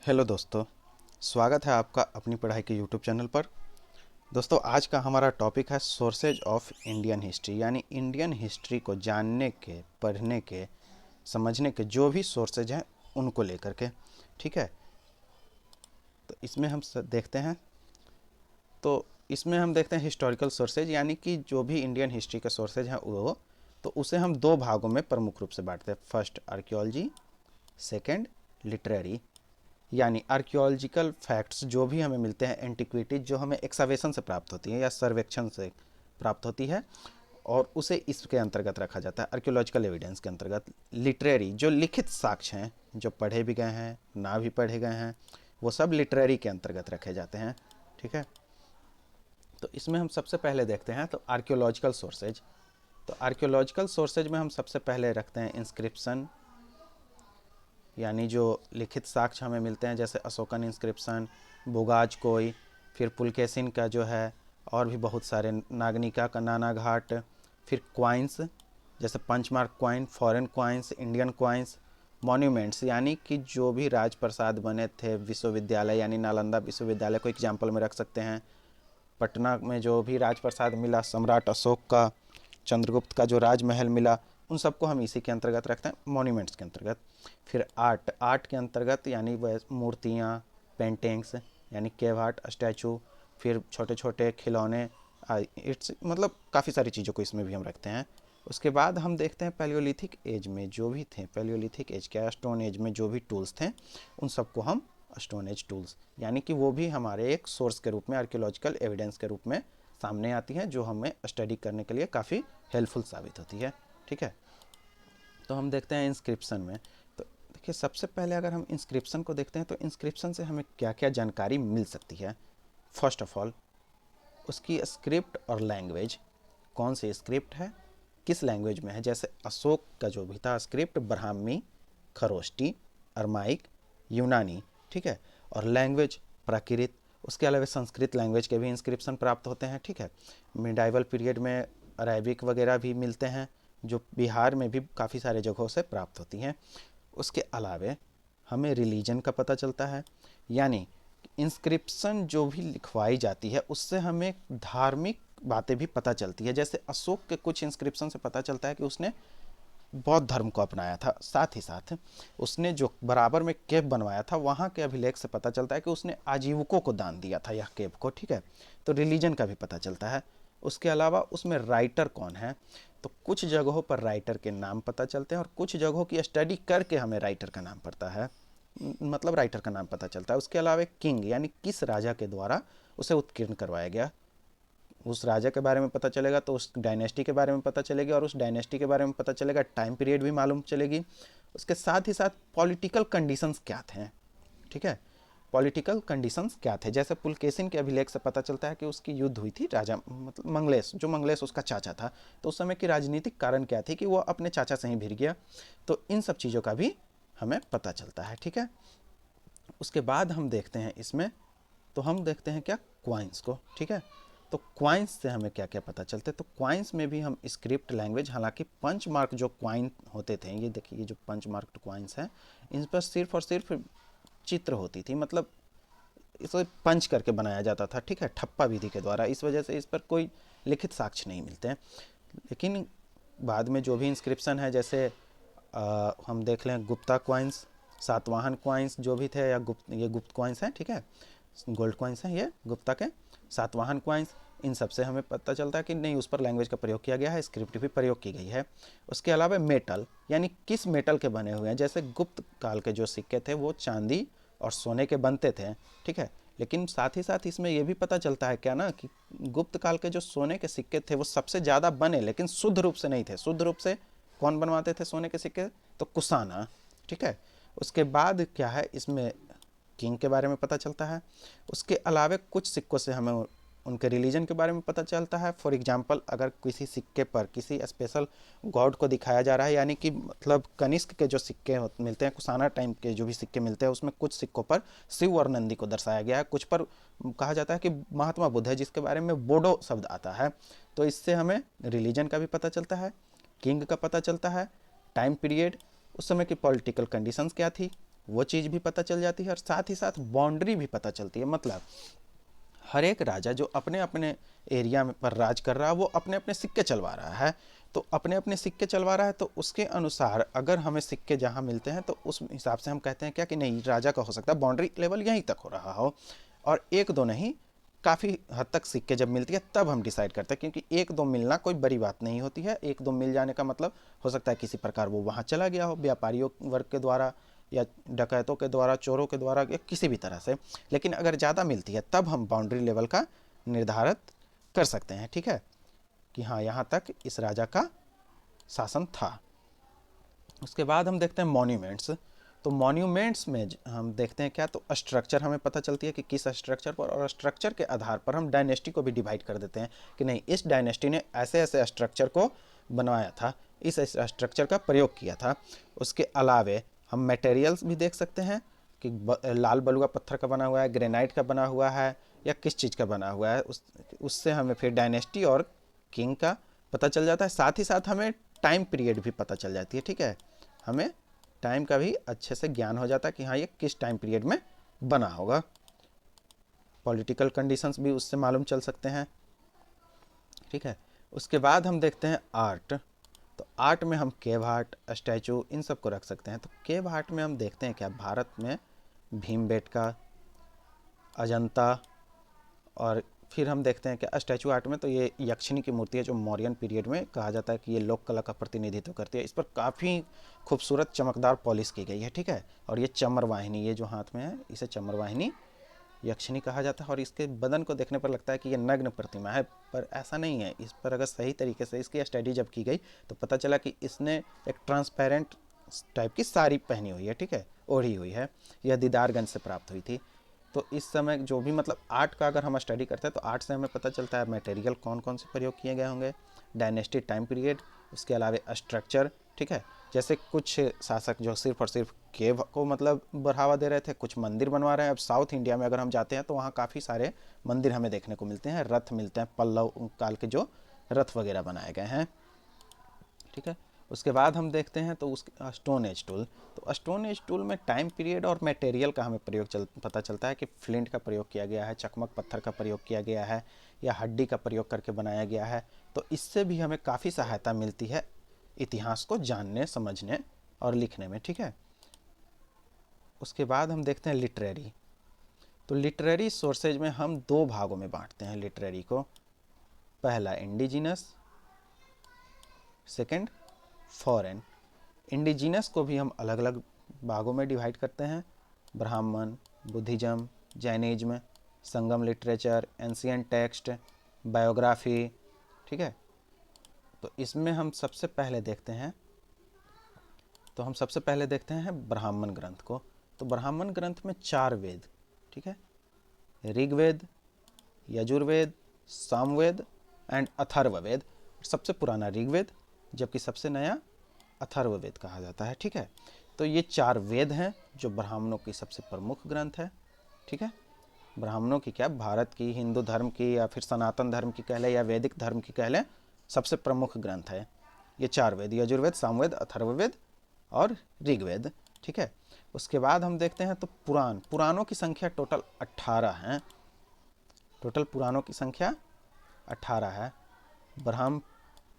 Hello दोस्तों, स्वागत है आपका अपनी पढ़ाई के यूट्यूब चैनल पर। दोस्तों, आज का हमारा टॉपिक है सोर्सेज ऑफ इंडियन हिस्ट्री, यानी इंडियन हिस्ट्री को जानने के, पढ़ने के, समझने के जो भी सोर्सेज हैं उनको लेकर के। ठीक है, तो इसमें हम देखते हैं। तो इसमें हम देखते हैं हिस्टोरिकल सोर्सेज, यानी कि जो भी इंडियन हिस्ट्री के सोर्सेज हैं वो, तो उसे हम दो भागों में प्रमुख रूप से बांटते हैं। First archaeology, second literary. यानी आर्कियोलॉजिकल फैक्ट्स जो भी हमें मिलते हैं, एंटिक्विटीज जो हमें एक्सकवेशन से प्राप्त होती है या सर्वेक्षण से प्राप्त होती है, और उसे इसके अंतर्गत रखा जाता है, आर्कियोलॉजिकल एविडेंस के अंतर्गत। लिटरेरी जो लिखित साक्ष्य हैं, जो पढ़े भी गए हैं ना भी पढ़े गए हैं, वो सब लिटरेरी के अंतर्गत रखे जाते हैं। ठीक है, तो इसमें हम सबसे पहले देखते हैं तो आर्कियोलॉजिकल सोर्सेज। तो आर्कियोलॉजिकल सोर्सेज में हम सबसे पहले रखते हैं इंस्क्रिप्शन, यानी जो लिखित साक्ष्य हमें मिलते हैं, जैसे अशोकन इंस्क्रिप्शन, बुगाज कोई, फिर पुलकेशिन का जो है, और भी बहुत सारे, नागनिका का नाना घाट। फिर क्वाइंस, जैसे punch mark coin, foreign coins, Indian coins. Monuments, यानी कि जो भी राजप्रसाद बने थे, विश्वविद्यालय यानी नालंदा विश्वविद्यालय को एग्जाम्पल में रख सकते हैं। पटना में जो भी राजप्रसाद मिला सम्राट अशोक का, चंद्रगुप्त का जो राजमहल मिला, उन सबको हम इसी के अंतर्गत रखते हैं, मॉन्यूमेंट्स के अंतर्गत। फिर आर्ट के अंतर्गत, यानी वह मूर्तियाँ, पेंटिंग्स, यानी केव आर्ट, स्टैचू। फिर छोटे छोटे खिलौने, इट्स मतलब काफ़ी सारी चीज़ों को इसमें भी हम रखते हैं। उसके बाद हम देखते हैं पैलियोलिथिक एज में जो भी थे, पैलियोलिथिक एज क्या, स्टोन एज में जो भी टूल्स थे, उन सबको हम स्टोन एज टूल्स, यानी कि वो भी हमारे एक सोर्स के रूप में, आर्कियोलॉजिकल एविडेंस के रूप में सामने आती हैं, जो हमें स्टडी करने के लिए काफ़ी हेल्पफुल साबित होती है। ठीक है, तो हम देखते हैं इंस्क्रिप्शन में। तो देखिए, सबसे पहले अगर हम इंस्क्रिप्शन को देखते हैं तो इंस्क्रिप्शन से हमें क्या क्या जानकारी मिल सकती है। फर्स्ट ऑफ ऑल, उसकी स्क्रिप्ट और लैंग्वेज, कौन सी स्क्रिप्ट है, किस लैंग्वेज में है। जैसे अशोक का जो भी था स्क्रिप्ट, ब्राह्मी, खरोष्टी, अरमाइक, यूनानी। ठीक है, और लैंग्वेज प्राकृत। उसके अलावा संस्कृत लैंग्वेज के भी इंस्क्रिप्शन प्राप्त होते हैं। ठीक है, मिडाइवल पीरियड में अरेबिक वगैरह भी मिलते हैं, जो बिहार में भी काफ़ी सारे जगहों से प्राप्त होती हैं। उसके अलावा हमें रिलीजन का पता चलता है, यानी इंस्क्रिप्शन जो भी लिखवाई जाती है उससे हमें धार्मिक बातें भी पता चलती है। जैसे अशोक के कुछ इंस्क्रिप्शन से पता चलता है कि उसने बौद्ध धर्म को अपनाया था, साथ ही साथ उसने जो बराबर में केव बनवाया था, वहाँ के अभिलेख से पता चलता है कि उसने आजीवकों को दान दिया था यह केव को। ठीक है, तो रिलीजन का भी पता चलता है। उसके अलावा उसमें राइटर कौन है, तो कुछ जगहों पर राइटर के नाम पता चलते हैं, और कुछ जगहों की स्टडी करके हमें राइटर का नाम पड़ता है, मतलब राइटर का नाम पता चलता है। उसके अलावा किंग, यानी किस राजा के द्वारा उसे उत्कीर्ण करवाया गया, उस राजा के बारे में पता चलेगा, तो उस डायनेस्टी के बारे में पता चलेगी, और उस डायनेस्टी के बारे में पता चलेगा, टाइम पीरियड भी मालूम चलेगी। उसके साथ ही साथ पॉलिटिकल कंडीशंस क्या थे। ठीक है, पॉलिटिकल कंडीशंस क्या थे, जैसे पुलकेशिन के अभिलेख से पता चलता है कि उसकी युद्ध हुई थी राजा, मतलब मंगलेश, जो मंगलेश उसका चाचा था, तो उस समय की राजनीतिक कारण क्या थी कि वो अपने चाचा से ही भिड़ गया। तो इन सब चीज़ों का भी हमें पता चलता है। ठीक है, उसके बाद हम देखते हैं इसमें, तो हम देखते हैं क्या, क्वाइंस को। ठीक है, तो क्वाइंस से हमें क्या क्या पता चलते हैं, तो क्वाइंस में भी हम स्क्रिप्ट लैंग्वेज, हालांकि पंच मार्क जो क्वाइन होते थे, ये देखिए, ये जो पंच मार्क क्वाइंस हैं, इन पर सिर्फ और सिर्फ चित्र होती थी, मतलब इसे पंच करके बनाया जाता था। ठीक है, ठप्पा विधि के द्वारा, इस वजह से इस पर कोई लिखित साक्ष्य नहीं मिलते हैं। लेकिन बाद में जो भी इंस्क्रिप्शन है, जैसे हम देख लें गुप्ता क्वाइंस, सातवाहन क्वाइंस जो भी थे, या ये गुप्त क्वाइंस हैं। ठीक है, गोल्ड क्वाइंस हैं ये गुप्ता के, सातवाहन क्वाइंस, इन सब से हमें पता चलता है कि नहीं, उस पर लैंग्वेज का प्रयोग किया गया है, स्क्रिप्ट भी प्रयोग की गई है। उसके अलावा मेटल, यानी किस मेटल के बने हुए हैं। जैसे गुप्त काल के जो सिक्के थे वो चांदी और सोने के बनते थे। ठीक है, लेकिन साथ ही साथ इसमें यह भी पता चलता है क्या ना, कि गुप्त काल के जो सोने के सिक्के थे वो सबसे ज़्यादा बने, लेकिन शुद्ध रूप से नहीं थे। शुद्ध रूप से कौन बनवाते थे सोने के सिक्के, तो कुशाना। ठीक है, उसके बाद क्या है, इसमें किंग के बारे में पता चलता है। उसके अलावा कुछ सिक्कों से हमें उनके रिलीजन के बारे में पता चलता है। फॉर एग्जांपल, अगर किसी सिक्के पर किसी स्पेशल गॉड को दिखाया जा रहा है, यानी कि मतलब कनिष्क के जो सिक्के मिलते हैं, कुशाना टाइम के जो भी सिक्के मिलते हैं, उसमें कुछ सिक्कों पर शिव और नंदी को दर्शाया गया है, कुछ पर कहा जाता है कि महात्मा बुद्ध है, जिसके बारे में बोडो शब्द आता है। तो इससे हमें रिलीजन का भी पता चलता है, किंग का पता चलता है, टाइम पीरियड, उस समय की पॉलिटिकल कंडीशंस क्या थी, वो चीज़ भी पता चल जाती है, और साथ ही साथ बाउंड्री भी पता चलती है। मतलब हर एक राजा जो अपने अपने एरिया पर राज कर रहा है वो अपने अपने सिक्के चलवा रहा है। तो अपने अपने सिक्के चलवा रहा है तो उसके अनुसार अगर हमें सिक्के जहाँ मिलते हैं तो उस हिसाब से हम कहते हैं क्या कि नहीं, राजा का हो सकता है बाउंड्री लेवल यहीं तक हो रहा हो, और एक दो नहीं, काफ़ी हद तक सिक्के जब मिलती है तब हम डिसाइड करते हैं, क्योंकि एक दो मिलना कोई बड़ी बात नहीं होती है। एक दो मिल जाने का मतलब हो सकता है किसी प्रकार वो वहाँ चला गया हो, व्यापारियों वर्ग के द्वारा या डकैतों के द्वारा, चोरों के द्वारा, या किसी भी तरह से। लेकिन अगर ज़्यादा मिलती है तब हम बाउंड्री लेवल का निर्धारित कर सकते हैं, ठीक है, कि हाँ यहाँ तक इस राजा का शासन था। उसके बाद हम देखते हैं मॉन्यूमेंट्स। तो मॉन्यूमेंट्स में हम देखते हैं क्या, तो स्ट्रक्चर हमें पता चलती है कि किस स्ट्रक्चर पर, और स्ट्रक्चर के आधार पर हम डायनेस्टी को भी डिवाइड कर देते हैं कि नहीं, इस डायनेस्टी ने ऐसे ऐसे स्ट्रक्चर को बनवाया था, इस स्ट्रक्चर का प्रयोग किया था। उसके अलावे हम मटेरियल्स भी देख सकते हैं कि लाल बलुआ पत्थर का बना हुआ है, ग्रेनाइट का बना हुआ है, या किस चीज़ का बना हुआ है। उससे हमें फिर डायनेस्टी और किंग का पता चल जाता है। साथ ही साथ हमें टाइम पीरियड भी पता चल जाती है, ठीक है, हमें टाइम का भी अच्छे से ज्ञान हो जाता है कि हाँ ये किस टाइम पीरियड में बना होगा। पॉलिटिकल कंडीशंस भी उससे मालूम चल सकते हैं, ठीक है। उसके बाद हम देखते हैं आर्ट। तो आर्ट में हम केव आर्ट, स्टैचू, इन सब को रख सकते हैं। तो केव आर्ट में हम देखते हैं क्या, भारत में भीमबेटका, अजंता, और फिर हम देखते हैं कि स्टैचू आर्ट में तो ये यक्षिणी की मूर्ति है जो मौर्यन पीरियड में कहा जाता है कि ये लोक कला का प्रतिनिधित्व करती है। इस पर काफ़ी खूबसूरत चमकदार पॉलिश की गई है, ठीक है। और ये चमर वाहिनी, ये जो हाथ में है इसे चमर वाहिनी यक्षिणी कहा जाता है। और इसके बदन को देखने पर लगता है कि ये नग्न प्रतिमा है, पर ऐसा नहीं है। इस पर अगर सही तरीके से इसकी स्टडी जब की गई तो पता चला कि इसने एक ट्रांसपेरेंट टाइप की साड़ी पहनी हुई है, ठीक है, ओढ़ी हुई है। यह दीदारगंज से प्राप्त हुई थी। तो इस समय जो भी मतलब आर्ट का अगर हम स्टडी करते हैं तो आर्ट से हमें पता चलता है मटेरियल कौन कौन से प्रयोग किए गए होंगे, डायनेस्टी टाइम पीरियड, उसके अलावा स्ट्रक्चर, ठीक है। जैसे कुछ शासक जो सिर्फ और सिर्फ केव को मतलब बढ़ावा दे रहे थे, कुछ मंदिर बनवा रहे हैं। अब साउथ इंडिया में अगर हम जाते हैं तो वहाँ काफ़ी सारे मंदिर हमें देखने को मिलते हैं, रथ मिलते हैं, पल्लव काल के जो रथ वगैरह बनाए गए हैं, ठीक है। उसके बाद हम देखते हैं तो उस स्टोन एज टूल। तो स्टोन एज टूल में टाइम पीरियड और मटेरियल का हमें पता चलता है कि फ्लिंट का प्रयोग किया गया है, चकमक पत्थर का प्रयोग किया गया है, या हड्डी का प्रयोग करके बनाया गया है। तो इससे भी हमें काफ़ी सहायता मिलती है इतिहास को जानने, समझने और लिखने में, ठीक है। उसके बाद हम देखते हैं लिटरेरी। तो लिटरेरी सोर्सेज में हम दो भागों में बांटते हैं लिटरेरी को। पहला इंडिजिनस, सेकंड फॉरेन। इंडिजिनस को भी हम अलग अलग भागों में डिवाइड करते हैं, ब्राह्मण, बुद्धिज्म, जैनिज्म, संगम लिटरेचर, एंशियंट टेक्स्ट, बायोग्राफी, ठीक है। तो इसमें हम सबसे पहले देखते हैं ब्राह्मण ग्रंथ को। तो ब्राह्मण ग्रंथ में 4 वेद, ठीक है, ऋग्वेद, यजुर्वेद, सामवेद एंड अथर्ववेद। सबसे पुराना ऋग्वेद, जबकि सबसे नया अथर्ववेद कहा जाता है, ठीक है। तो ये 4 वेद हैं जो ब्राह्मणों की सबसे प्रमुख ग्रंथ है, ठीक है। ब्राह्मणों की क्या, भारत की हिंदू धर्म की या फिर सनातन धर्म की कह लें या वैदिक धर्म की कह लें, सबसे प्रमुख ग्रंथ है ये 4 वेद, यजुर्वेद, सामवेद, अथर्ववेद और ऋग्वेद, ठीक है। उसके बाद हम देखते हैं तो पुराणों की संख्या टोटल 18 हैं। टोटल पुराणों की संख्या 18 है। ब्रह्म,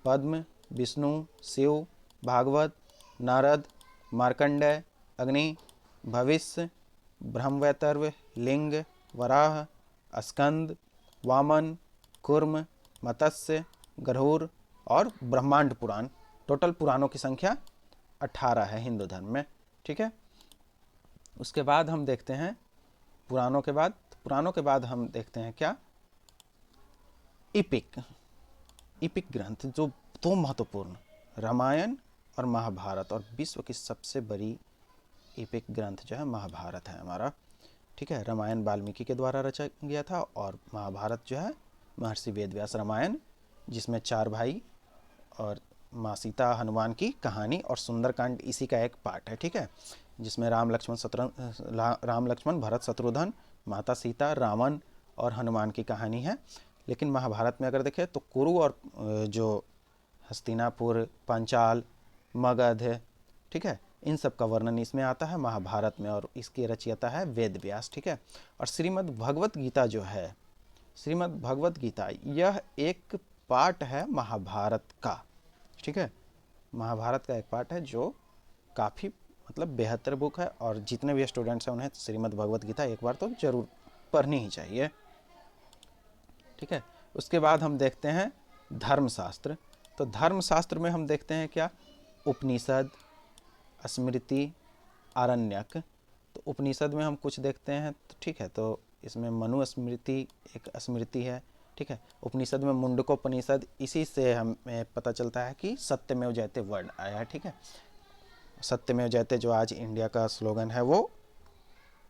पद्म, विष्णु, शिव, भागवत, नारद, मार्कंडेय, अग्नि, भविष्य, ब्रह्मवैतर्व, लिंग, वराह, स्कंद, वामन, कूर्म, मत्स्य, गरुड़ और ब्रह्मांड पुराण। टोटल पुराणों की संख्या 18 है हिंदू धर्म में, ठीक है। उसके बाद हम देखते हैं पुराणों के बाद हम देखते हैं क्या, इपिक ग्रंथ, जो 2 महत्वपूर्ण, रामायण और महाभारत। और विश्व की सबसे बड़ी इपिक ग्रंथ जो है महाभारत है हमारा, ठीक है। रामायण वाल्मीकि के द्वारा रचा गया था और महाभारत जो है महर्षि वेदव्यास। रामायण जिसमें 4 भाई और माँ सीता हनुमान की कहानी और सुंदरकांड इसी का एक पार्ट है, ठीक है, जिसमें राम लक्ष्मण भरत शत्रुघ्न, माता सीता, रावण और हनुमान की कहानी है। लेकिन महाभारत में अगर देखें तो कुरु और जो हस्तिनापुर, पांचाल, मगध, ठीक है, इन सब का वर्णन इसमें आता है महाभारत में, और इसकी रचयिता है वेद व्यास। ठीक है। और श्रीमद् भगवत गीता जो है, श्रीमद् भगवत गीता यह एक पार्ट है महाभारत का। ठीक है, महाभारत का एक पार्ट है जो काफ़ी मतलब बेहतर बुक है, और जितने भी स्टूडेंट्स हैं उन्हें श्रीमद् भगवत गीता एक बार तो जरूर पढ़नी ही चाहिए। ठीक है। उसके बाद हम देखते हैं धर्मशास्त्र। तो धर्मशास्त्र में हम देखते हैं क्या, उपनिषद, स्मृति, आरण्यक। तो उपनिषद में हम कुछ देखते हैं, तो ठीक है, तो इसमें मनु स्मृति एक स्मृति है। ठीक है। उपनिषद में मुंडकोपनिषद, इसी से हमें पता चलता है कि सत्यमेव जयते वर्ड आया है। ठीक है, सत्यमेव जयते जो आज इंडिया का स्लोगन है वो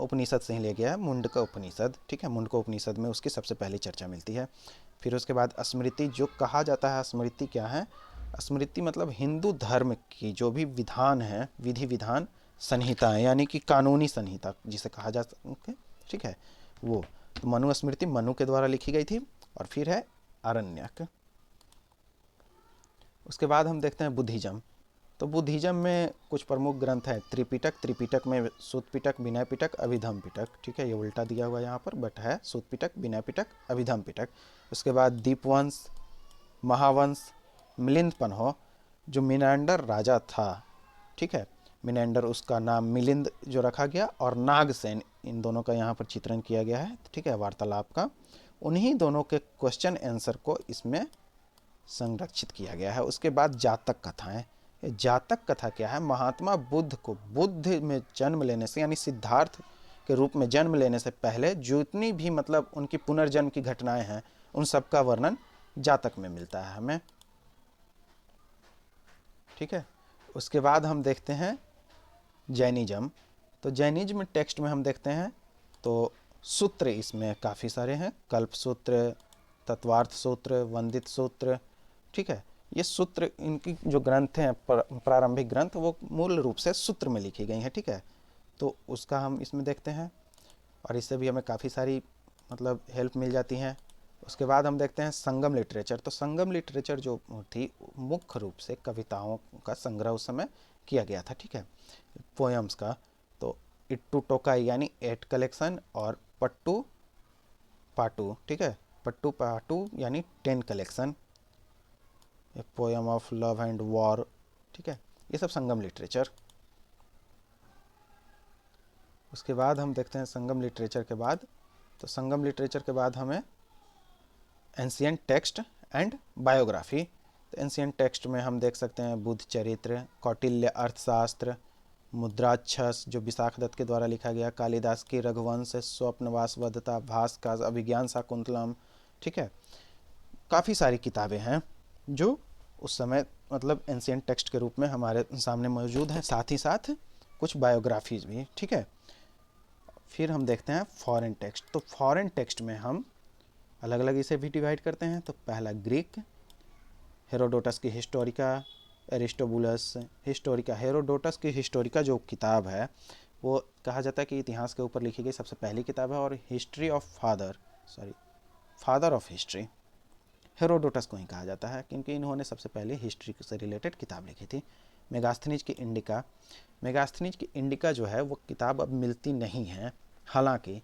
उपनिषद से ही ले गया है, मुंडका उपनिषद। ठीक है, मुंडका उपनिषद में उसकी सबसे पहली चर्चा मिलती है। फिर उसके बाद स्मृति, जो कहा जाता है स्मृति क्या है, स्मृति मतलब हिंदू धर्म की जो भी विधान है, विधि विधान संहिताएं, यानी कि कानूनी संहिता जिसे कहा जा सके। ठीक है, वो तो मनु स्मृति मनु के द्वारा लिखी गई थी। और फिर है आरण्यक। उसके बाद हम देखते हैं बुद्धिज्म। तो बुद्धिज्म में कुछ प्रमुख ग्रंथ है, त्रिपिटक। त्रिपिटक में सूत पिटक, विनय पिटक, अभिधम पिटक। ठीक है, ये उल्टा दिया हुआ यहाँ पर, बट है सूत पिटक, विनय पिटक, अभिधम पिटक। उसके बाद दीपवंश, महावंश, मिलिंद पन्हो जो मिनांडर राजा था। ठीक है, मिनेंडर उसका नाम मिलिंद जो रखा गया, और नागसेन, इन दोनों का यहाँ पर चित्रण किया गया है। ठीक है, वार्तालाप का, उन्हीं दोनों के क्वेश्चन आंसर को इसमें संरक्षित किया गया है। उसके बाद जातक कथाएं। जातक कथा क्या है, महात्मा बुद्ध को बुद्ध में जन्म लेने से, यानी सिद्धार्थ के रूप में जन्म लेने से पहले जितनी भी मतलब उनकी पुनर्जन्म की घटनाएं हैं, उन सब का वर्णन जातक में मिलता है हमें। ठीक है। उसके बाद हम देखते हैं जैनिज्म। तो जैनिज्म टेक्स्ट में हम देखते हैं तो सूत्र इसमें काफ़ी सारे हैं, कल्प सूत्र, तत्वार्थ सूत्र, वंदित सूत्र। ठीक है, ये सूत्र, इनकी जो ग्रंथ हैं प्रारंभिक ग्रंथ, वो मूल रूप से सूत्र में लिखी गई हैं। ठीक है, तो उसका हम इसमें देखते हैं, और इससे भी हमें काफ़ी सारी मतलब हेल्प मिल जाती हैं। उसके बाद हम देखते हैं संगम लिटरेचर। तो संगम लिटरेचर जो थी मुख्य रूप से कविताओं का संग्रह उस समय किया गया था। ठीक है, पोएम्स का। तो इट्टू टोकाई यानी 8 कलेक्शन, और पट्टू पाटू। ठीक है, पट्टू पाटू यानी 10 collection, a poem of love and war. ठीक है, ये सब संगम लिटरेचर। उसके बाद हम देखते हैं संगम लिटरेचर के बाद, तो संगम लिटरेचर के बाद हमें एंशिएंट टेक्स्ट एंड बायोग्राफी। तो एंशिएंट टेक्स्ट में हम देख सकते हैं बुद्ध चरित्र, कौटिल्य अर्थशास्त्र, मुद्राक्षस जो विशाख दत्त के द्वारा लिखा गया, कालिदास की रघुवंश, स्वप्नवास वधता, भास का अभिज्ञान शाकुंतलम। ठीक है, काफ़ी सारी किताबें हैं जो उस समय मतलब एंशिएंट टेक्स्ट के रूप में हमारे सामने मौजूद हैं, साथ ही साथ कुछ बायोग्राफीज भी। ठीक है, फिर हम देखते हैं फॉरेन टेक्स्ट। तो फॉरेन टेक्स्ट में हम अलग अलग इसे भी डिवाइड करते हैं। तो पहला ग्रीक, हेरोडोटस की हिस्टोरिका, एरिस्टोबुलस हिस्टोरिका। हेरोडोटस की हिस्टोरिका जो किताब है वो कहा जाता है कि इतिहास के ऊपर लिखी गई सबसे पहली किताब है, और history of father of history Herodotus को ही कहा जाता है, क्योंकि इन्होंने सबसे पहले हिस्ट्री से रिलेटेड किताब लिखी थी। मेगास्थनीज की इंडिका। मेगास्थनीज की इंडिका जो है वो किताब अब मिलती नहीं है, हालांकि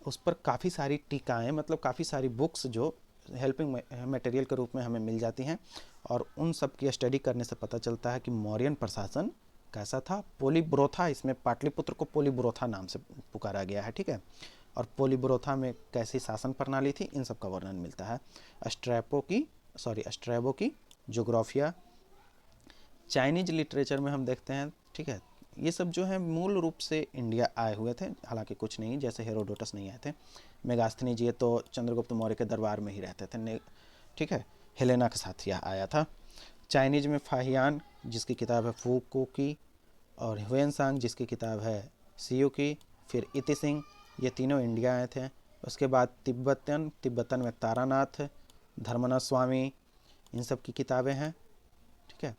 उस पर काफ़ी सारी टीकाएँ मतलब काफ़ी सारी बुक्स जो हेल्पिंग मटेरियल के रूप में हमें मिल जाती हैं, और उन सब की स्टडी करने से पता चलता है कि मौर्यन प्रशासन कैसा था। पोलीब्रोथा, इसमें पाटलिपुत्र को पोलीब्रोथा नाम से पुकारा गया है। ठीक है, और पोलीब्रोथा में कैसी शासन प्रणाली थी, इन सब का वर्णन मिलता है। स्ट्रैबो की जोग्राफिया। चाइनीज लिटरेचर में हम देखते हैं। ठीक है, ये सब जो है मूल रूप से इंडिया आए हुए थे, हालांकि कुछ नहीं, जैसे हेरोडोटस नहीं आए थे। मेगास्थनीज ये तो चंद्रगुप्त मौर्य के दरबार में ही रहते थे। ठीक है, हेलेना के साथ यह आया था। चाइनीज में फाहियान जिसकी किताब है फूको की, और ह्वेनसांग जिसकी किताब है सीयू की, फिर इति सिंह, ये तीनों इंडिया आए थे। उसके बाद तिब्बतन में तारानाथ, धर्मनाथ स्वामी, इन सब की किताबें हैं। ठीक है,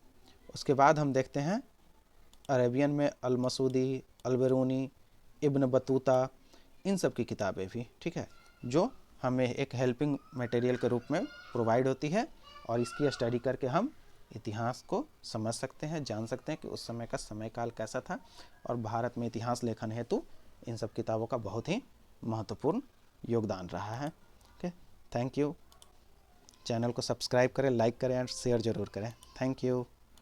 उसके बाद हम देखते हैं अरेबियन में अल मसूदी, अलबेरूनी, इब्न बतूता, इन सब की किताबें भी। ठीक है, जो हमें एक हेल्पिंग मटेरियल के रूप में प्रोवाइड होती है, और इसकी स्टडी करके हम इतिहास को समझ सकते हैं, जान सकते हैं कि उस समय का समय काल कैसा था, और भारत में इतिहास लेखन हेतु इन सब किताबों का बहुत ही महत्वपूर्ण योगदान रहा है। Okay, thank you. चैनल को सब्सक्राइब करें, लाइक करें और शेयर ज़रूर करें। Thank you.